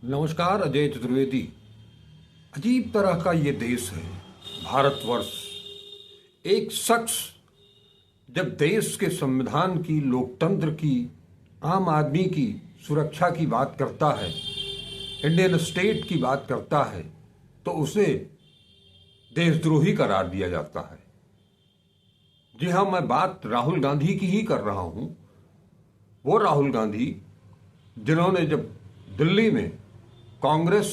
नमस्कार। अजय चतुर्वेदी। अजीब तरह का ये देश है भारतवर्ष। एक शख्स जब देश के संविधान की, लोकतंत्र की, आम आदमी की सुरक्षा की बात करता है, इंडियन स्टेट की बात करता है, तो उसे देशद्रोही करार दिया जाता है। जी हाँ, मैं बात राहुल गांधी की ही कर रहा हूं। वो राहुल गांधी जिन्होंने जब दिल्ली में कांग्रेस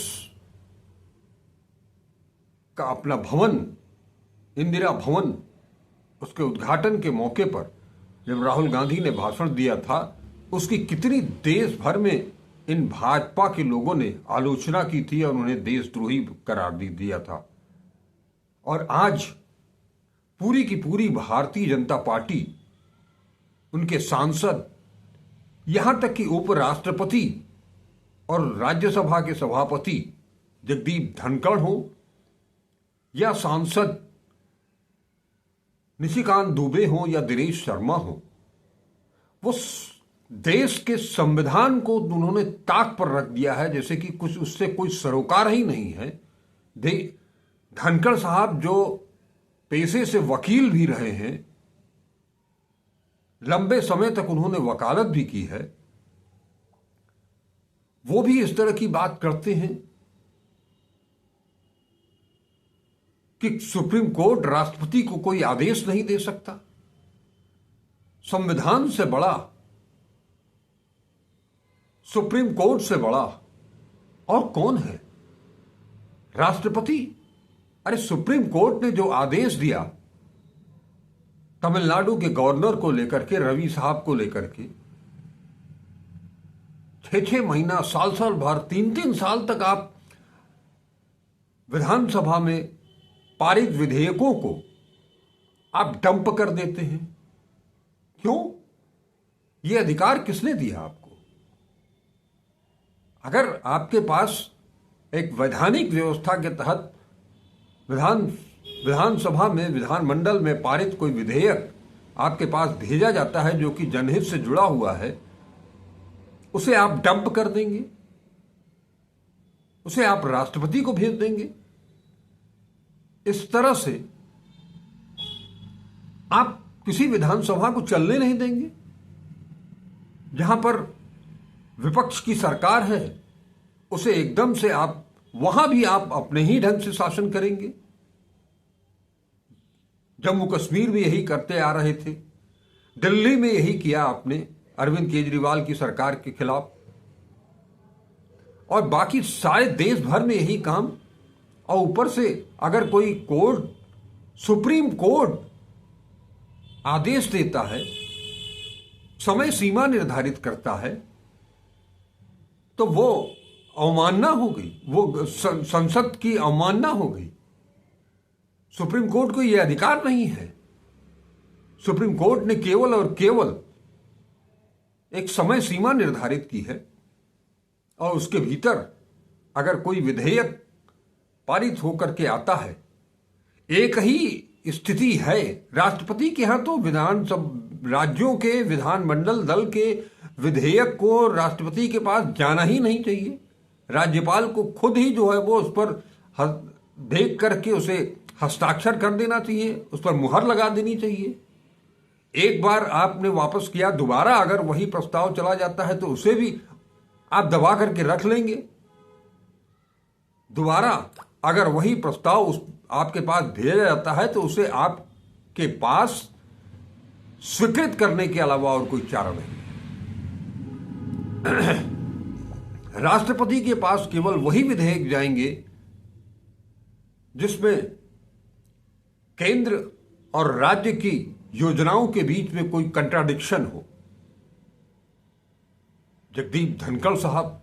का अपना भवन, इंदिरा भवन, उसके उद्घाटन के मौके पर जब राहुल गांधी ने भाषण दिया था, उसकी कितनी देश भर में इन भाजपा के लोगों ने आलोचना की थी और उन्हें देशद्रोही करार दिया था। और आज पूरी की पूरी भारतीय जनता पार्टी, उनके सांसद, यहां तक कि उपराष्ट्रपति और राज्यसभा के सभापति जगदीप धनखड़ हो या सांसद निशिकांत दुबे हो या दिनेश शर्मा हो, वो देश के संविधान को उन्होंने ताक पर रख दिया है जैसे कि कुछ उससे कोई सरोकार ही नहीं है। धनखड़ साहब जो पेशे से वकील भी रहे हैं, लंबे समय तक उन्होंने वकालत भी की है, वो भी इस तरह की बात करते हैं कि सुप्रीम कोर्ट राष्ट्रपति को कोई आदेश नहीं दे सकता। संविधान से बड़ा, सुप्रीम कोर्ट से बड़ा और कौन है? राष्ट्रपति। अरे सुप्रीम कोर्ट ने जो आदेश दिया तमिलनाडु के गवर्नर को लेकर के, रवि साहब को लेकर के, 6-6 महीना, साल भर, 3-3 साल तक आप विधानसभा में पारित विधेयकों को आप डंप कर देते हैं। क्यों? यह अधिकार किसने दिया आपको? अगर आपके पास एक वैधानिक व्यवस्था के तहत विधानसभा में, विधानमंडल में पारित कोई विधेयक आपके पास भेजा जाता है जो कि जनहित से जुड़ा हुआ है, उसे आप डंप कर देंगे, उसे आप राष्ट्रपति को भेज देंगे। इस तरह से आप किसी विधानसभा को चलने नहीं देंगे। जहां पर विपक्ष की सरकार है, उसे एकदम से आप वहां भी आप अपने ही ढंग से शासन करेंगे। जम्मू कश्मीर में यही करते आ रहे थे, दिल्ली में यही किया आपने अरविंद केजरीवाल की सरकार के खिलाफ, और बाकी सारे देश भर में यही काम। और ऊपर से अगर कोई कोर्ट, सुप्रीम कोर्ट आदेश देता है, समय सीमा निर्धारित करता है, तो वो अवमानना हो गई, वो संसद की अवमानना हो गई। सुप्रीम कोर्ट को यह अधिकार नहीं है। सुप्रीम कोर्ट ने केवल और केवल एक समय सीमा निर्धारित की है और उसके भीतर अगर कोई विधेयक पारित होकर के आता है, एक ही स्थिति है राष्ट्रपति के यहां, तो राज्यों के विधानमंडल दल के विधेयक को राष्ट्रपति के पास जाना ही नहीं चाहिए। राज्यपाल को खुद ही जो है वो उस पर देख करके उसे हस्ताक्षर कर देना चाहिए, उस पर मुहर लगा देनी चाहिए। एक बार आपने वापस किया, दोबारा अगर वही प्रस्ताव चला जाता है तो उसे भी आप दबा करके रख लेंगे। दोबारा अगर वही प्रस्ताव आपके पास भेजा जाता है तो उसे आपके पास स्वीकृत करने के अलावा और कोई चारा नहीं। राष्ट्रपति के पास केवल वही विधेयक जाएंगे जिसमें केंद्र और राज्य की योजनाओं के बीच में कोई कंट्राडिक्शन हो। जगदीप धनखड़ साहब,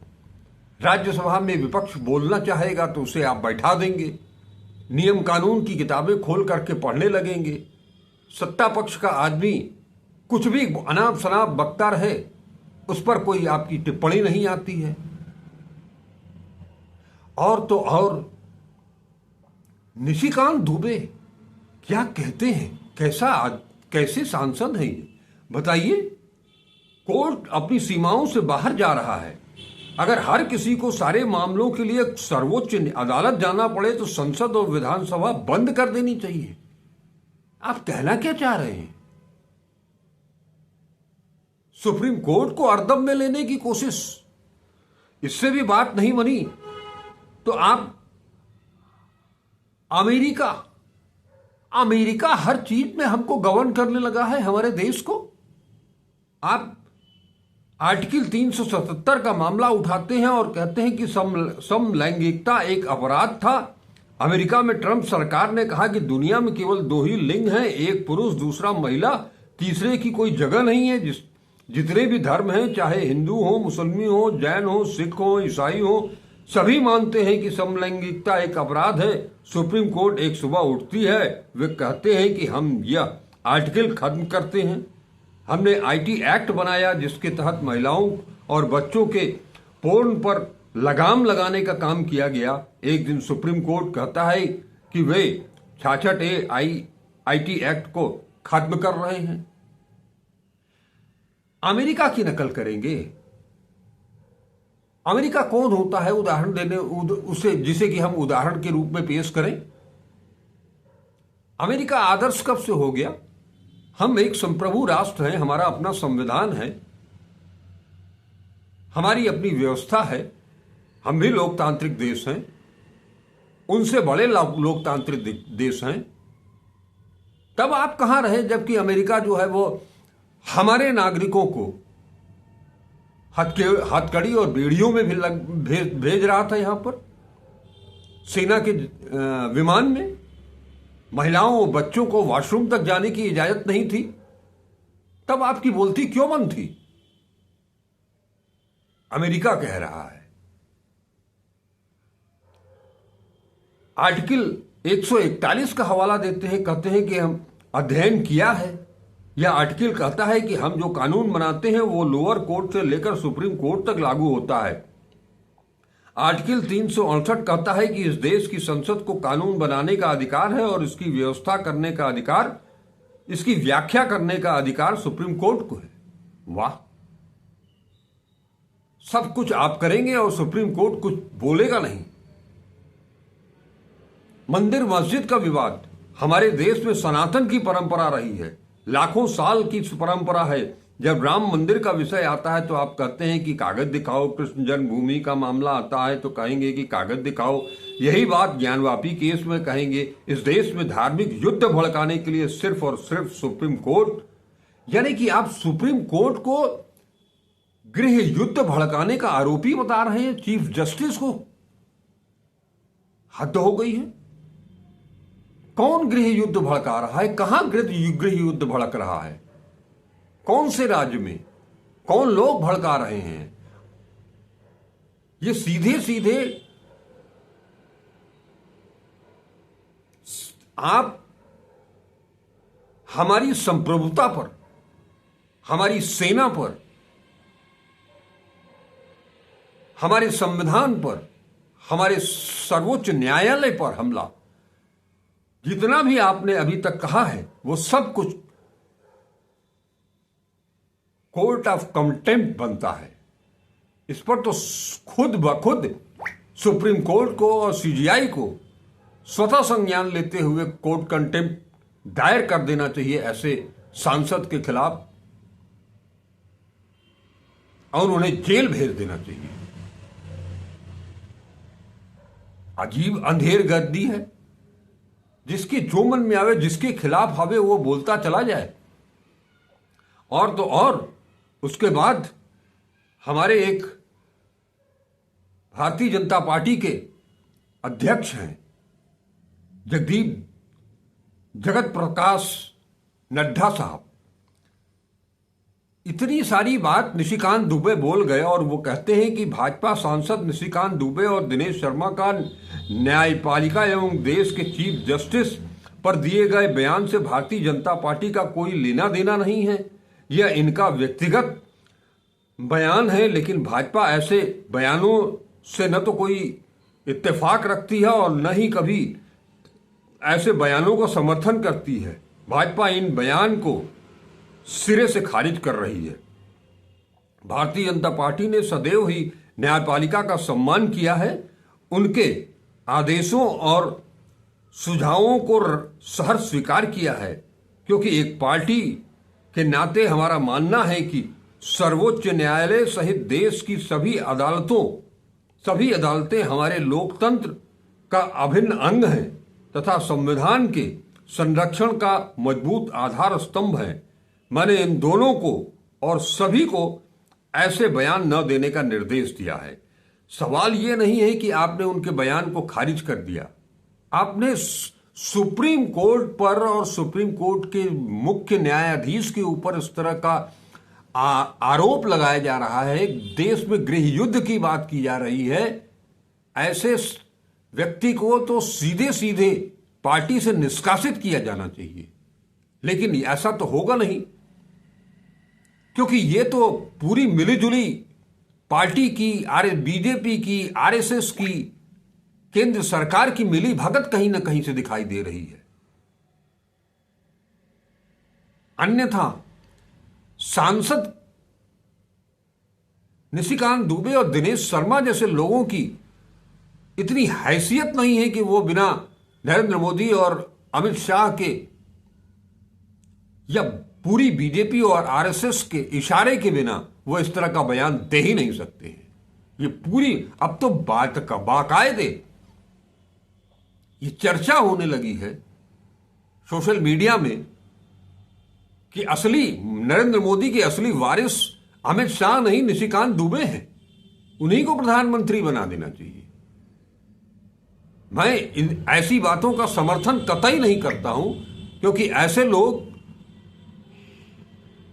राज्यसभा में विपक्ष बोलना चाहेगा तो उसे आप बैठा देंगे, नियम कानून की किताबें खोल करके पढ़ने लगेंगे। सत्ता पक्ष का आदमी कुछ भी अनाप शनाप बकता रहे, उस पर कोई आपकी टिप्पणी नहीं आती है। और तो और निशिकांत दुबे क्या कहते हैं, कैसे सांसद हैं ये बताइए। कोर्ट अपनी सीमाओं से बाहर जा रहा है, अगर हर किसी को सारे मामलों के लिए सर्वोच्च अदालत जाना पड़े तो संसद और विधानसभा बंद कर देनी चाहिए। आप कहना क्या चाह रहे हैं? सुप्रीम कोर्ट को अर्दब में लेने की कोशिश, इससे भी बात नहीं बनी तो आप अमेरिका हर चीज में हमको गवर्न करने लगा है, हमारे देश को। आप आर्टिकल 377 का मामला उठाते हैं और कहते हैं कि समलैंगिकता एक अपराध था। अमेरिका में ट्रंप सरकार ने कहा कि दुनिया में केवल 2 ही लिंग हैं, एक पुरुष दूसरा महिला, तीसरे की कोई जगह नहीं है। जितने भी धर्म हैं, चाहे हिंदू हो, मुसलमान हो, जैन हो, सिख हो, ईसाई हो, सभी मानते हैं कि समलैंगिकता एक अपराध है। सुप्रीम कोर्ट एक सुबह उठती है, वे कहते हैं कि हम यह आर्टिकल खत्म करते हैं। हमने आईटी एक्ट बनाया जिसके तहत महिलाओं और बच्चों के पोर्न पर लगाम लगाने का काम किया गया। एक दिन सुप्रीम कोर्ट कहता है कि वे 66A आईटी एक्ट को खत्म कर रहे हैं। अमेरिका की नकल करेंगे? अमेरिका कौन होता है उदाहरण देने उसे, जिसे कि हम उदाहरण के रूप में पेश करें? अमेरिका आदर्श कब से हो गया? हम एक संप्रभु राष्ट्र हैं, हमारा अपना संविधान है, हमारी अपनी व्यवस्था है, हम भी लोकतांत्रिक देश हैं, उनसे बड़े लोकतांत्रिक देश हैं। तब आप कहां रहे जबकि अमेरिका जो है वो हमारे नागरिकों को हथकड़ी और बेड़ियों में भी भेज रहा था। यहां पर सेना के विमान में महिलाओं और बच्चों को वॉशरूम तक जाने की इजाजत नहीं थी। तब आपकी बोलती क्यों बंद थी? अमेरिका कह रहा है। आर्टिकल 141 का हवाला देते हैं, कहते हैं कि हम अध्ययन किया है। यह आर्टिकल कहता है कि हम जो कानून बनाते हैं वो लोअर कोर्ट से लेकर सुप्रीम कोर्ट तक लागू होता है। आर्टिकल 368 कहता है कि इस देश की संसद को कानून बनाने का अधिकार है और इसकी व्यवस्था करने का अधिकार, इसकी व्याख्या करने का अधिकार सुप्रीम कोर्ट को है। वाह, सब कुछ आप करेंगे और सुप्रीम कोर्ट कुछ बोलेगा नहीं। मंदिर मस्जिद का विवाद हमारे देश में सनातन की परंपरा रही है, लाखों साल की परंपरा है। जब राम मंदिर का विषय आता है तो आप कहते हैं कि कागज दिखाओ, कृष्ण जन्मभूमि का मामला आता है तो कहेंगे कि कागज दिखाओ। यही बात ज्ञानवापी केस में कहेंगे। इस देश में धार्मिक युद्ध भड़काने के लिए सिर्फ और सिर्फ सुप्रीम कोर्ट, यानी कि आप सुप्रीम कोर्ट को गृह युद्ध भड़काने का आरोपी बता रहे हैं, चीफ जस्टिस को। हद हो गई है। कौन गृह युद्ध भड़का रहा है? कहां गृह युद्ध भड़क रहा है? कौन से राज्य में? कौन लोग भड़का रहे हैं? ये सीधे सीधे आप हमारी संप्रभुता पर, हमारी सेना पर, हमारे संविधान पर, हमारे सर्वोच्च न्यायालय पर हमला, जितना भी आपने अभी तक कहा है वो सब कुछ कोर्ट ऑफ कंटेम्प्ट बनता है। इस पर तो खुद ब खुद सुप्रीम कोर्ट को और सीजीआई को स्वतः संज्ञान लेते हुए कोर्ट कंटेम्प्ट दायर कर देना चाहिए ऐसे सांसद के खिलाफ और उन्हें जेल भेज देना चाहिए। अजीब अंधेर गर्दी है, जिसके जो मन में आवे, जिसके खिलाफ आवे वो बोलता चला जाए। और तो और उसके बाद हमारे एक भारतीय जनता पार्टी के अध्यक्ष हैं जगत प्रकाश नड्डा साहब, इतनी सारी बात निशिकांत दुबे बोल गए और वो कहते हैं कि भाजपा सांसद निशिकांत दुबे और दिनेश शर्मा का न्यायपालिका एवं देश के चीफ जस्टिस पर दिए गए बयान से भारतीय जनता पार्टी का कोई लेना देना नहीं है। यह इनका व्यक्तिगत बयान है, लेकिन भाजपा ऐसे बयानों से न तो कोई इत्तेफाक रखती है और न ही कभी ऐसे बयानों को समर्थन करती है। भाजपा इन बयान को सिरे से खारिज कर रही है। भारतीय जनता पार्टी ने सदैव ही न्यायपालिका का सम्मान किया है, उनके आदेशों और सुझावों को सहर्ष स्वीकार किया है, क्योंकि एक पार्टी के नाते हमारा मानना है कि सर्वोच्च न्यायालय सहित देश की सभी अदालतें हमारे लोकतंत्र का अभिन्न अंग हैं तथा संविधान के संरक्षण का मजबूत आधार स्तंभ है। मैंने इन दोनों को और सभी को ऐसे बयान न देने का निर्देश दिया है। सवाल ये नहीं है कि आपने उनके बयान को खारिज कर दिया, आपने सुप्रीम कोर्ट पर और सुप्रीम कोर्ट के मुख्य न्यायाधीश के ऊपर इस तरह का आरोप लगाया जा रहा है, देश में गृह युद्ध की बात की जा रही है। ऐसे व्यक्ति को तो सीधे सीधे पार्टी से निष्कासित किया जाना चाहिए, लेकिन ऐसा तो होगा नहीं, क्योंकि ये तो पूरी मिलीजुली पार्टी की, बीजेपी की, आरएसएस की, केंद्र सरकार की मिली भगत कहीं ना कहीं से दिखाई दे रही है। अन्यथा सांसद निशिकांत दुबे और दिनेश शर्मा जैसे लोगों की इतनी हैसियत नहीं है कि वो बिना नरेंद्र मोदी और अमित शाह के या पूरी बीजेपी और आरएसएस के इशारे के बिना वो इस तरह का बयान दे ही नहीं सकते हैं। ये पूरी अब तो बात का बाकायदे ये चर्चा होने लगी है सोशल मीडिया में कि असली नरेंद्र मोदी के असली वारिस अमित शाह नहीं, निशिकांत दुबे हैं, उन्हीं को प्रधानमंत्री बना देना चाहिए। मैं इन ऐसी बातों का समर्थन कतई नहीं करता हूं, क्योंकि ऐसे लोग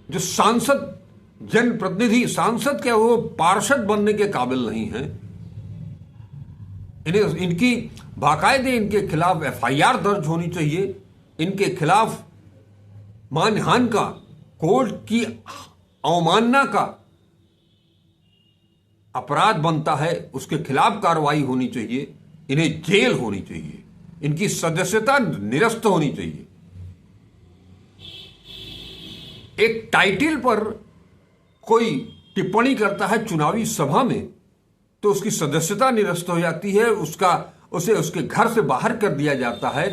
जो सांसद, जनप्रतिनिधि, सांसद क्या वो पार्षद बनने के काबिल नहीं हैं, इनकी बाकायदे इनके खिलाफ एफआईआर दर्ज होनी चाहिए। इनके खिलाफ मानहानि का, कोर्ट की अवमानना का अपराध बनता है, उसके खिलाफ कार्रवाई होनी चाहिए। इन्हें जेल होनी चाहिए, इनकी सदस्यता निरस्त होनी चाहिए। एक टाइटल पर कोई टिप्पणी करता है चुनावी सभा में तो उसकी सदस्यता निरस्त हो जाती है, उसे उसके घर से बाहर कर दिया जाता है,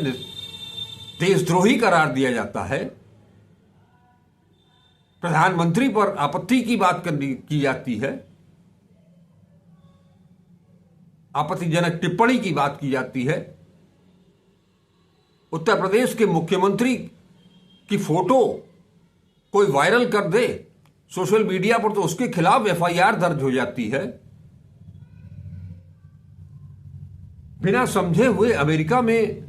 देशद्रोही करार दिया जाता है। प्रधानमंत्री पर आपत्ति की बात की जाती है, आपत्तिजनक टिप्पणी की बात की जाती है। उत्तर प्रदेश के मुख्यमंत्री की फोटो कोई वायरल कर दे सोशल मीडिया पर तो उसके खिलाफ एफआईआर दर्ज हो जाती है। बिना समझे हुए अमेरिका में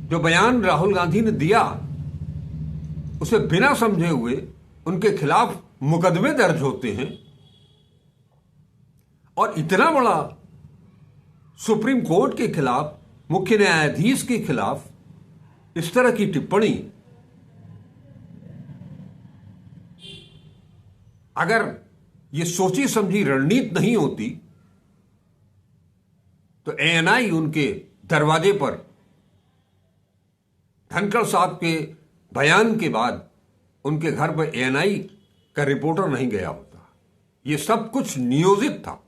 जो बयान राहुल गांधी ने दिया, उसे बिना समझे हुए उनके खिलाफ मुकदमे दर्ज होते हैं। और इतना बड़ा सुप्रीम कोर्ट के खिलाफ, मुख्य न्यायाधीश के खिलाफ इस तरह की टिप्पणी, अगर ये सोची समझी रणनीति नहीं होती तो एएनआई उनके दरवाजे पर धनखड़ साहब के बयान के बाद उनके घर पर एएनआई का रिपोर्टर नहीं गया होता। ये सब कुछ नियोजित था।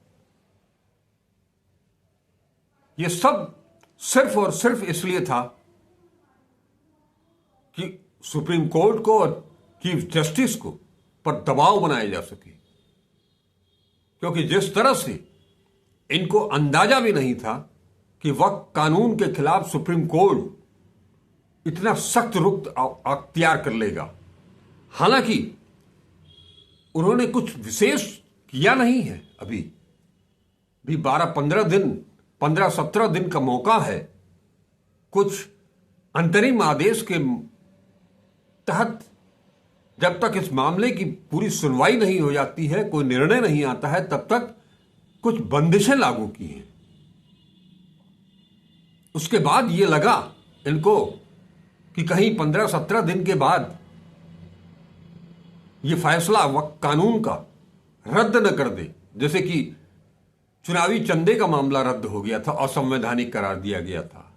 ये सब सिर्फ और सिर्फ इसलिए था कि सुप्रीम कोर्ट को और चीफ जस्टिस को पर दबाव बनाया जा सके, क्योंकि जिस तरह से इनको अंदाजा भी नहीं था कि वक्त कानून के खिलाफ सुप्रीम कोर्ट इतना सख्त रुख अख्तियार कर लेगा। हालांकि उन्होंने कुछ विशेष किया नहीं है, अभी भी 15-17 दिन का मौका है। कुछ अंतरिम आदेश के तहत जब तक इस मामले की पूरी सुनवाई नहीं हो जाती है, कोई निर्णय नहीं आता है, तब तक कुछ बंदिशें लागू की हैं। उसके बाद ये लगा इनको कि कहीं 15-17 दिन के बाद ये फैसला वक्त कानून का रद्द न कर दे, जैसे कि चुनावी चंदे का मामला रद्द हो गया था, असंवैधानिक करार दिया गया था।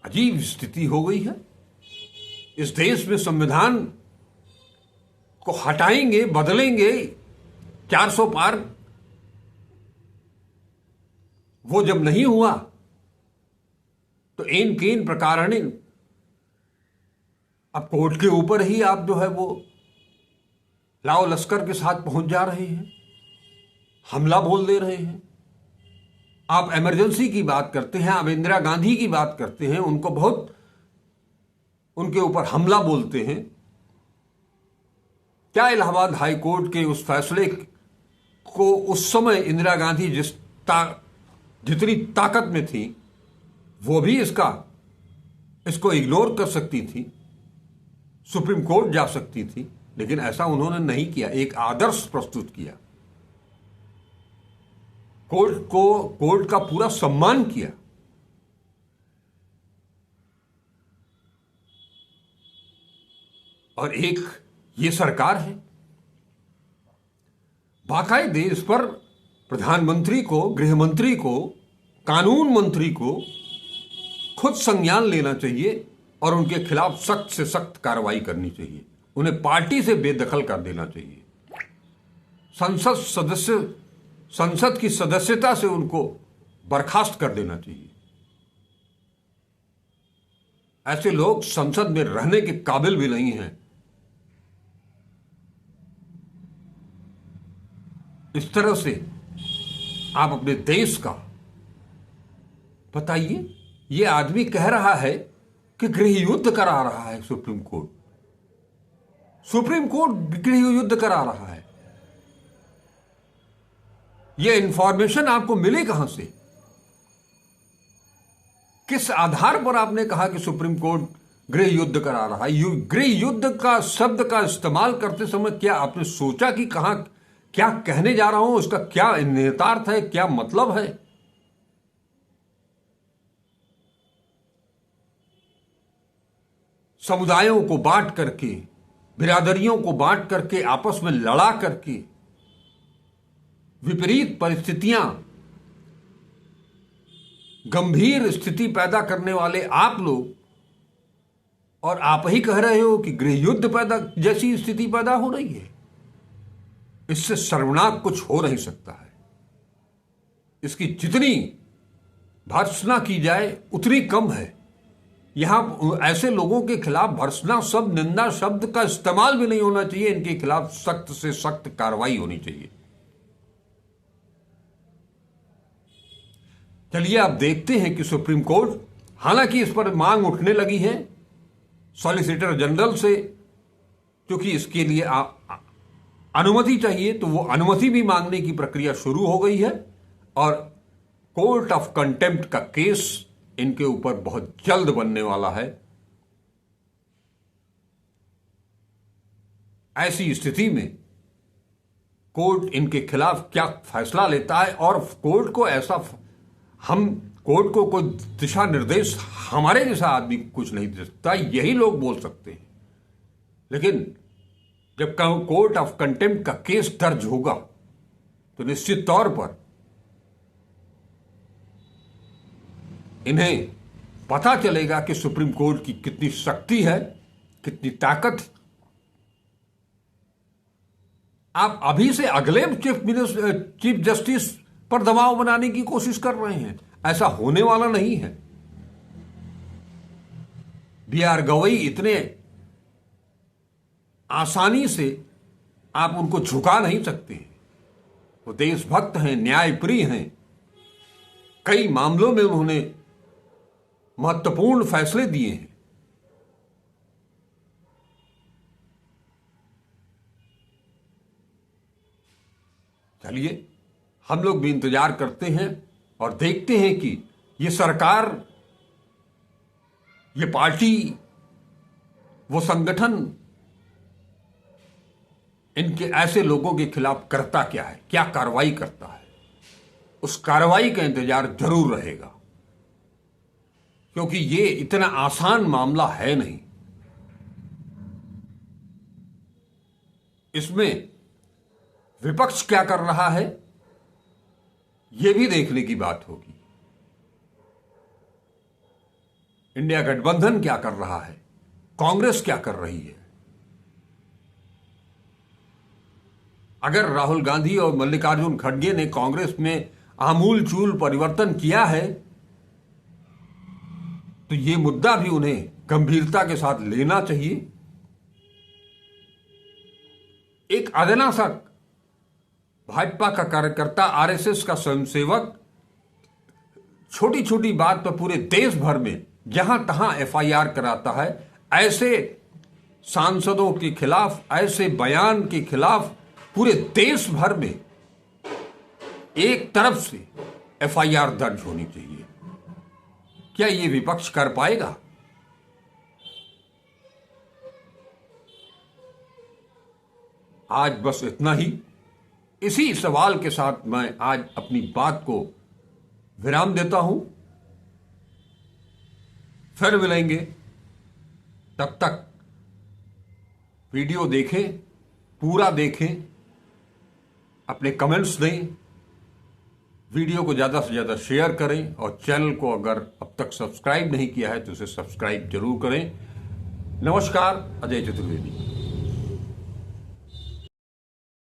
अजीब स्थिति हो गई है। इस देश में संविधान को हटाएंगे, बदलेंगे 400 पार, वो जब नहीं हुआ तो एन केन प्रकारणि अब कोर्ट के ऊपर ही आप जो है वो लाओ लश्कर के साथ पहुंच जा रहे हैं, हमला बोल दे रहे हैं। आप इमरजेंसी की बात करते हैं, आप इंदिरा गांधी की बात करते हैं, उनको बहुत उनके ऊपर हमला बोलते हैं। क्या इलाहाबाद हाई कोर्ट के उस फैसले को उस समय इंदिरा गांधी जितनी ताकत में थी वो भी इसको इग्नोर कर सकती थी, सुप्रीम कोर्ट जा सकती थी, लेकिन ऐसा उन्होंने नहीं किया। एक आदर्श प्रस्तुत किया, कोर्ट का पूरा सम्मान किया। और एक ये सरकार है, बाकायदे इस पर प्रधानमंत्री को, गृह मंत्री को, कानून मंत्री को खुद संज्ञान लेना चाहिए और उनके खिलाफ सख्त से सख्त कार्रवाई करनी चाहिए। उन्हें पार्टी से बेदखल कर देना चाहिए। संसद की सदस्यता से उनको बर्खास्त कर देना चाहिए। ऐसे लोग संसद में रहने के काबिल भी नहीं हैं। इस तरह से आप अपने देश का बताइए। ये आदमी कह रहा है कि गृह युद्ध करा रहा है सुप्रीम कोर्ट गृह युद्ध करा रहा है। यह इंफॉर्मेशन आपको मिली कहां से? किस आधार पर आपने कहा कि सुप्रीम कोर्ट गृह युद्ध करा रहा है? गृह युद्ध का शब्द का इस्तेमाल करते समय क्या आपने सोचा कि क्या कहने जा रहा हूं, उसका क्या निहितार्थ है, क्या मतलब है? समुदायों को बांट करके, बिरादरियों को बांट करके, आपस में लड़ा करके, विपरीत परिस्थितियां, गंभीर स्थिति पैदा करने वाले आप लोग, और आप ही कह रहे हो कि गृह युद्ध जैसी स्थिति पैदा हो रही है। इससे सर्वनाक कुछ हो नहीं सकता है। इसकी जितनी भर्त्सना की जाए उतनी कम है। यहां ऐसे लोगों के खिलाफ भर्त्सना शब्द, निंदा शब्द का इस्तेमाल भी नहीं होना चाहिए। इनके खिलाफ सख्त से सख्त कार्रवाई होनी चाहिए। चलिए आप देखते हैं कि सुप्रीम कोर्ट, हालांकि इस पर मांग उठने लगी है सॉलिसिटर जनरल से, क्योंकि इसके लिए अनुमति चाहिए, तो वो अनुमति भी मांगने की प्रक्रिया शुरू हो गई है और कोर्ट ऑफ कंटेम्प्ट का केस इनके ऊपर बहुत जल्द बनने वाला है। ऐसी स्थिति में कोर्ट इनके खिलाफ क्या फैसला लेता है, और कोर्ट को कोई दिशा निर्देश हमारे जैसा आदमी कुछ नहीं दे सकता, यही लोग बोल सकते हैं। लेकिन जब कोर्ट ऑफ कंटेम्प्ट का केस दर्ज होगा तो निश्चित तौर पर इन्हें पता चलेगा कि सुप्रीम कोर्ट की कितनी शक्ति है, कितनी ताकत। आप अभी से अगले चीफ जस्टिस पर दबाव बनाने की कोशिश कर रहे हैं। ऐसा होने वाला नहीं है। बी.आर. गवई इतने आसानी से आप उनको झुका नहीं सकते। वो देशभक्त हैं, न्यायप्रिय हैं। कई मामलों में उन्होंने महत्वपूर्ण फैसले दिए हैं। चलिए हम लोग भी इंतजार करते हैं और देखते हैं कि ये सरकार, ये पार्टी, वो संगठन इनके ऐसे लोगों के खिलाफ करता क्या है, क्या कार्रवाई करता है। उस कार्रवाई का इंतजार जरूर रहेगा, क्योंकि ये इतना आसान मामला है नहीं। इसमें विपक्ष क्या कर रहा है यह भी देखने की बात होगी। इंडिया गठबंधन क्या कर रहा है, कांग्रेस क्या कर रही है। अगर राहुल गांधी और मल्लिकार्जुन खड़गे ने कांग्रेस में आमूल चूल परिवर्तन किया है तो ये मुद्दा भी उन्हें गंभीरता के साथ लेना चाहिए। एक अदना सा भाजपा का कार्यकर्ता, आरएसएस का स्वयंसेवक छोटी छोटी बात पर पूरे देश भर में जहां तहां एफआईआर कराता है। ऐसे सांसदों के खिलाफ, ऐसे बयान के खिलाफ पूरे देश भर में एक तरफ से एफआईआर दर्ज होनी चाहिए। क्या ये विपक्ष कर पाएगा? आज बस इतना ही। इसी सवाल के साथ मैं आज अपनी बात को विराम देता हूं। फिर मिलेंगे, तब तक वीडियो देखें, पूरा देखें, अपने कमेंट्स दें, वीडियो को ज़्यादा से ज़्यादा शेयर करें और चैनल को अगर अब तक सब्सक्राइब नहीं किया है तो उसे सब्सक्राइब जरूर करें। नमस्कार, अजय चतुर्वेदी।